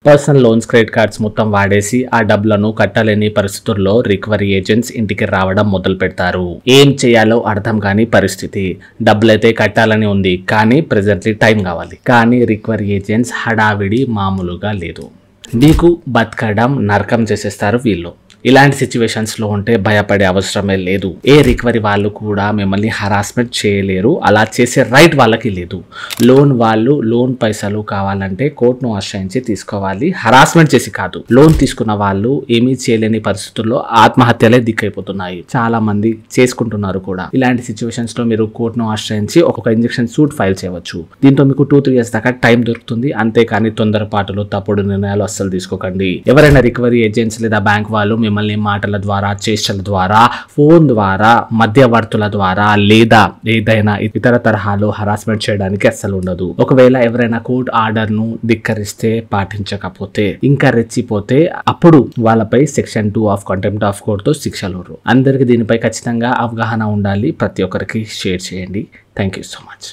Personal loans, credit cards మొత్తం వాడేసి ఆ డబ్బులను కట్టలేని పరిస్థితుల్లో రికవరీ ఏజెంట్స్ ఇంటికి రావడం మొదలు పెడతారు. ఏం చేయాలో అర్థం కాని పరిస్థితి. డబ్బులైతే కట్టాలని ఉంది, కానీ ప్రెజెంట్లీ టైం కావాలి. కానీ రికవరీ ఏజెంట్స్ హడావిడి మామూలుగా లేదు. నీకు బతకడం నరకం చేసేస్తారు వీళ్ళు. ఇలాంటి సిచ్యువేషన్స్లో ఉంటే భయపడే అవసరమే లేదు. ఏ రికవరీ వాళ్ళు కూడా మిమ్మల్ని హరాస్మెంట్ చేయలేరు. అలా చేసే రైట్ వాళ్ళకి లేదు. లోన్ వాళ్ళు లోన్ పైసలు కావాలంటే కోర్టును ఆశ్రయించి తీసుకోవాలి, హరాస్మెంట్ చేసి కాదు. లోన్ తీసుకున్న వాళ్ళు ఏమీ చేయలేని పరిస్థితుల్లో ఆత్మహత్యలే దిక్కైపోతున్నాయి. చాలా మంది చేసుకుంటున్నారు కూడా. ఇలాంటి సిచ్యువేషన్స్ లో మీరు కోర్టును ఆశ్రయించి ఒక ఇంజెక్షన్ సూట్ ఫైల్ చేయవచ్చు. దీంతో మీకు 2-3 years దాకా టైం దొరుకుతుంది. అంతేకాని తొందరపాటులో తప్పుడు నిర్ణయాలు అస్సలు తీసుకోకండి. ఎవరైనా రికవరీ ఏజెంట్స్ లేదా బ్యాంక్ వాళ్ళు మిమ్మల్ని మాటల ద్వారా, చేష్టల ద్వారా, ఫోన్ ద్వారా, మధ్యవర్తుల ద్వారా లేదా ఏదైనా ఇతర తరహాలో హరాస్మెంట్ చేయడానికి అస్సలు ఉండదు. ఒకవేళ ఎవరైనా కోర్టు ఆర్డర్ ను ధిక్కరిస్తే, పాటించకపోతే, ఇంకా రెచ్చిపోతే అప్పుడు వాళ్ళపై Section 2 of contempt of court తో శిక్షలు. అందరికి దీనిపై ఖచ్చితంగా అవగాహన ఉండాలి. ప్రతి ఒక్కరికి షేర్ చేయండి. Thank you so much.